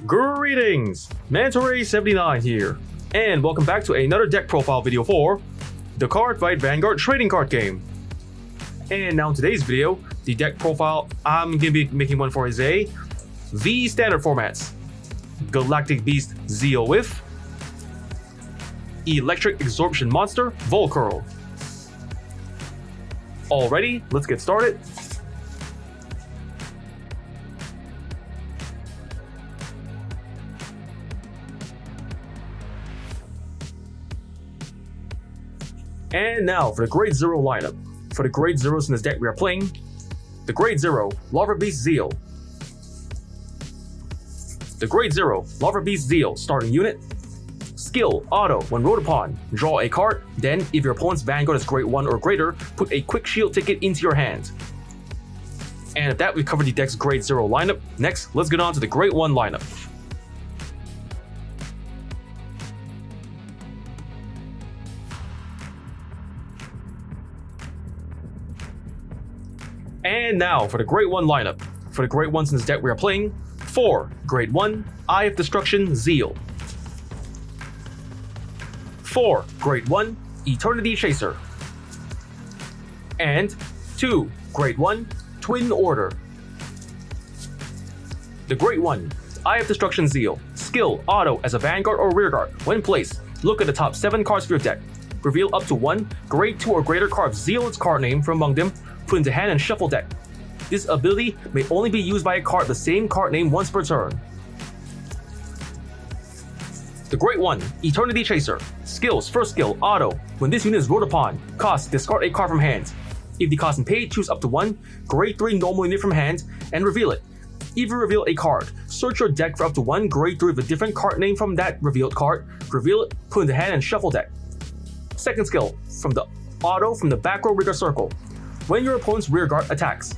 Greetings! Mantoray79 here, and welcome back to another deck profile video for the Cardfight Vanguard trading card game. And now in today's video, the deck profile I'm going to be making one for is a V standard formats. Galactic Beast Zeal with Electric Absorption Monster Volcurl. Alrighty, let's get started. And now for the Grade 0 lineup. For the Grade 0s in this deck we are playing the Grade 0 Larva Beast Zeal. The Grade 0 Larva Beast Zeal starting unit. Skill, auto, when rolled upon, draw a card, then if your opponent's Vanguard is Grade 1 or greater, put a quick shield ticket into your hand. And at that, we've covered the deck's Grade 0 lineup. Next, let's get on to the Grade 1 lineup. And now for the Grade 1 lineup. For the Grade 1s in this deck we are playing 4. Grade 1, Eye of Destruction Zeal. 4. Grade 1, Eternity Chaser. And 2. Grade 1, Twin Order. The Grade 1, Eye of Destruction Zeal. Skill, auto, as a Vanguard or Rearguard. When placed, look at the top 7 cards of your deck. Reveal up to 1 Grade 2 or greater card of Zeal's card name from among them, put into hand and shuffle deck. This ability may only be used by a card of the same card name once per turn. The Grade 1, Eternity Chaser. Skills, first skill, auto. When this unit is rolled upon, cost, discard a card from hand. If the cost and paid, choose up to 1 Grade 3 normal unit from hand and reveal it. If you reveal a card, search your deck for up to 1 Grade 3 with a different card name from that revealed card, reveal it, put into hand and shuffle deck. Second skill, from the auto from the back row rearguard circle. When your opponent's rearguard attacks,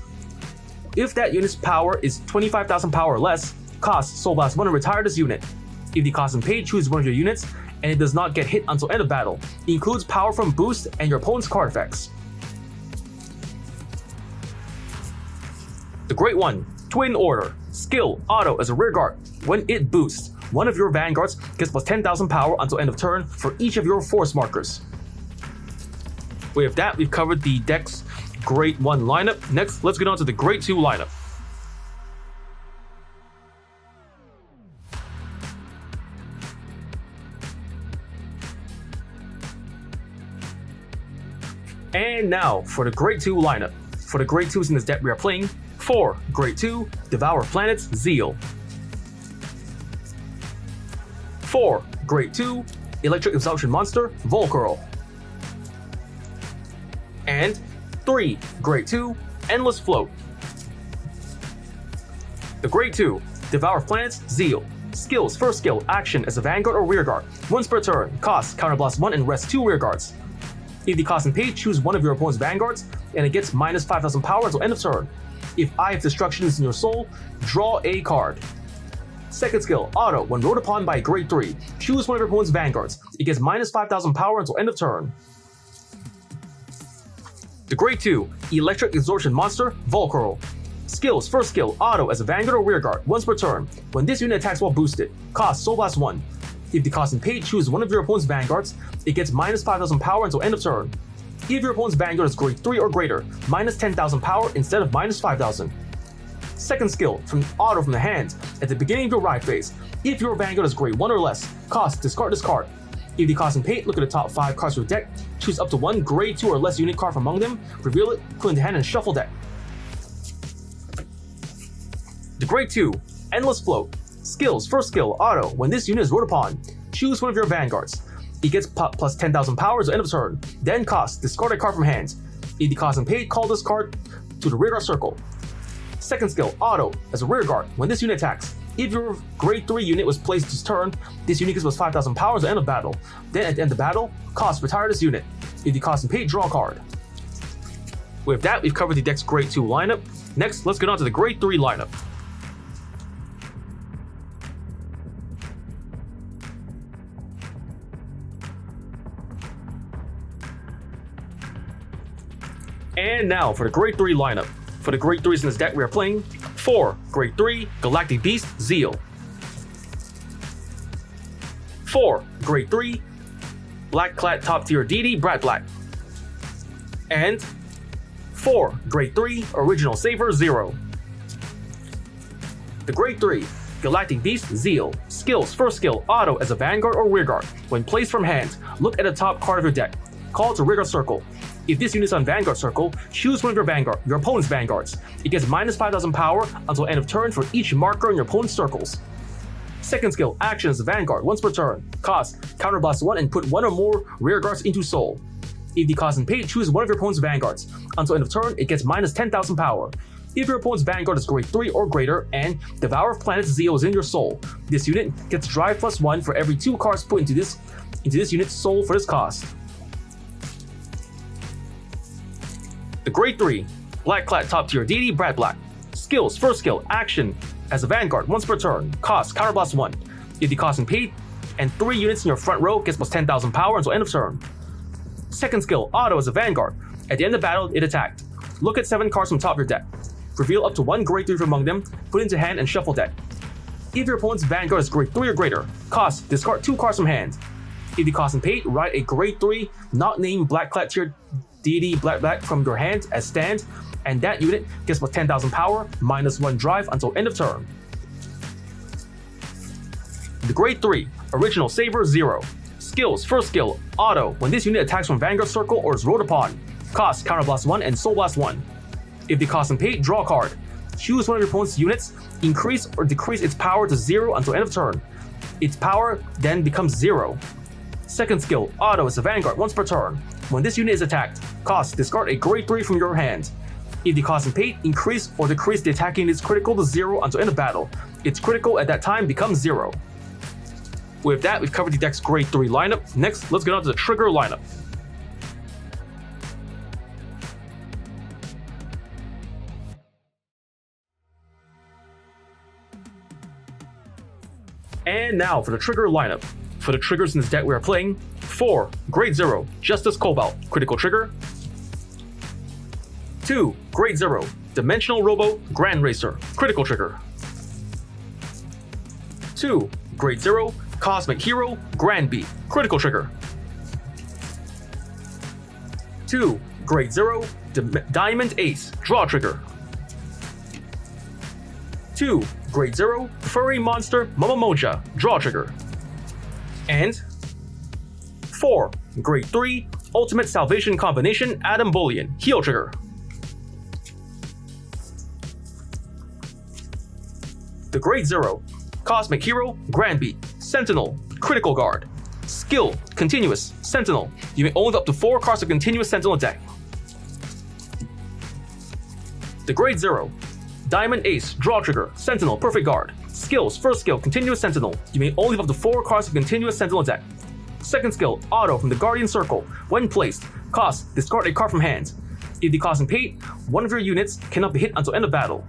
if that unit's power is 25,000 power or less, cost Soul Blast 1 and retire this unit. If the cost and paid, choose one of your units, and it does not get hit until end of battle. It includes power from boost and your opponent's card effects. The Grade 1, Twin Order. Skill, auto, as a rearguard. When it boosts, one of your Vanguards gets plus 10,000 power until end of turn for each of your force markers. With that, we've covered the deck's Grade 1 lineup. Next, let's get on to the Grade 2 lineup. And now for the Grade 2 lineup. For the Grade 2s in this deck we are playing 4. Grade 2, Devour Planets Zeal. 4. Grade 2, Electric Absorption Monster Volcurl. And 3. Grade 2, Endless Float. The Grade 2, Devour Planets Zeal. Skills, first skill, action as a Vanguard or Rearguard. Once per turn, cost, counterblast 1 and rest 2 Rearguards. If the cost and paid, choose one of your opponent's Vanguards, and it gets minus 5,000 power until end of turn. If Eye of Destruction is in your soul, draw a card. Second skill, auto, when rolled upon by a Grade 3, choose one of your opponent's Vanguards. It gets minus 5,000 power until end of turn. The Grade 2, Electric Absorption Monster Volcurl. Skills, first skill, auto, as a Vanguard or Rearguard, once per turn. When this unit attacks while boosted, cost Soul Blast 1. If the cost and paid, choose one of your opponent's Vanguards. It gets minus 5,000 power until end of turn. If your opponent's Vanguard is Grade 3 or greater, minus 10,000 power instead of minus 5,000. Second skill, from auto from the hand. At the beginning of your ride phase, if your Vanguard is Grade 1 or less, cost, discard this card. If the cost and paid, look at the top 5 cards of your deck, choose up to 1 Grade 2 or less unit card from among them, reveal it, put into hand and shuffle deck. The Grade 2, Endless Float. Skills, first skill, auto, when this unit is rolled upon, choose one of your Vanguards. It gets plus 10,000 power at the end of turn, then cost, discard a card from hand. If the cost and paid, call this card to the rearguard circle. Second skill, auto, as a rearguard, when this unit attacks. If your Grade 3 unit was placed this turn, this unit gets plus 5,000 power at the end of battle. Then at the end of battle, cost, retire this unit. If the cost and paid, draw a card. With that, we've covered the deck's Grade 2 lineup. Next, let's get on to the Grade 3 lineup. And now for the Grade 3 lineup. For the Grade 3s in this deck we are playing 4. Grade 3, Galactic Beast Zeal. 4. Grade 3 Black-clad top tier deity Brad Black. And 4. Grade 3 Original Saver 0. The Grade 3 Galactic Beast Zeal. Skills: first skill, auto as a Vanguard or Rearguard. When placed from hand, look at the top card of your deck. Call to Rearguard Circle. If this unit is on Vanguard Circle, choose one of your opponent's Vanguards. It gets minus 5,000 power until end of turn for each marker in your opponent's circles. Second skill, action as a Vanguard once per turn. Cost: counterblast 1 and put one or more Rearguards into Soul. If the cost and paid, choose one of your opponent's Vanguards. Until end of turn, it gets minus 10,000 power. If your opponent's Vanguard is grade 3 or greater and Devourer of Planets Zeal is in your Soul, this unit gets Drive +1 for every 2 cards put into this unit's Soul for this cost. The Grade 3 Black-clad top tier deity Brad Black. Skills: first skill, action as a Vanguard once per turn. Cost: counterblast 1. If the cost and paid and 3 units in your front row gets plus 10,000 power until end of turn. Second skill, auto as a Vanguard. At the end of battle, it attacked. Look at 7 cards from top of your deck. Reveal up to 1 grade 3 from among them, put into hand and shuffle deck. If your opponent's Vanguard is grade 3 or greater, cost: discard 2 cards from hand. If the cost and paid, write a grade 3 not named Black-clad tier deity Black from your hand as stand, and that unit gets plus 10,000 power, minus 1 drive until end of turn. The Grade 3 Original Saver 0. Skills: first skill, auto. When this unit attacks from Vanguard Circle or is rode upon. Cost: counterblast 1 and soul blast 1. If the cost and paid, draw a card. Choose one of your opponent's units, increase or decrease its power to 0 until end of turn. Its power then becomes 0. Second skill, auto as a Vanguard once per turn. When this unit is attacked, cost: discard a grade 3 from your hand. If the cost and paid, increase or decrease the attacking unit's critical to 0 until end of battle. Its critical at that time becomes 0. With that, we've covered the deck's grade 3 lineup. Next, let's get on to the trigger lineup. And now for the trigger lineup. For the triggers in this deck we are playing: 4. Grade 0 Justice Cobalt, critical trigger. 2. Grade 0 Dimensional Robo Grand Racer, critical trigger. 2. Grade 0 Cosmic Hero Grand Beat, critical trigger. 2. Grade 0 Diamond Ace, draw trigger. 2. Grade 0 Furry Monster Momomoja, draw trigger. And 4. Grade 3 Ultimate Salvation Combination Adam Bullion, heal trigger. The Grade 0 Cosmic Hero Grand Beat Sentinel, critical guard. Skill: Continuous Sentinel. You may own up to 4 cards of Continuous Sentinel deck. The Grade 0 Diamond Ace, draw trigger, Sentinel, perfect guard. Skills: first skill, Continuous Sentinel. You may only have up to 4 cards of Continuous Sentinel deck. Second skill, auto from the Guardian Circle. When placed, cost: discard a card from hand. If the cost and paid, one of your units cannot be hit until end of battle.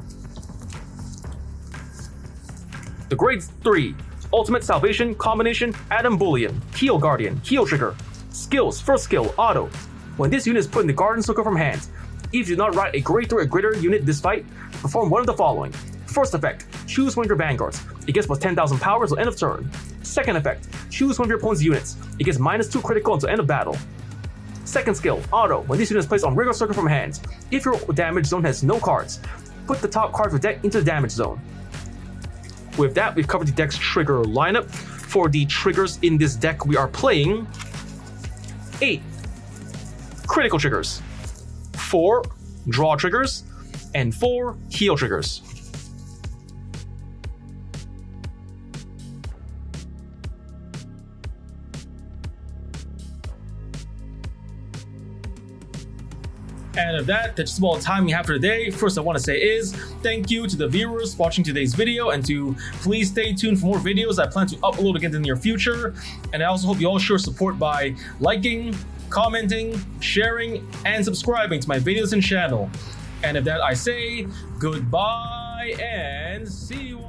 The Grade 3 Ultimate Salvation Combination Adam Bullion, Heal Guardian, heal trigger. Skills: first skill, auto. When this unit is put in the Guardian Circle from hand, if you do not write a grade 3 or greater unit this fight, perform one of the following. First effect, choose one of your Vanguards. It gets plus 10,000 power until end of turn. Second effect, choose one of your opponent's units. It gets minus 2 critical until end of battle. Second skill, auto. When this unit is placed on Rearguard Circle from hand, if your damage zone has no cards, put the top card of your deck into the damage zone. With that, we've covered the deck's trigger lineup. For the triggers in this deck, we are playing 8 critical triggers, 4 draw triggers, and 4 heal triggers. And of that's just all the time we have for today. First I want to say is thank you to the viewers watching today's video, and to please stay tuned for more videos I plan to upload again in the near future. And I also hope you all show support by liking, commenting, sharing, and subscribing to my videos and channel. And of that I say goodbye and see you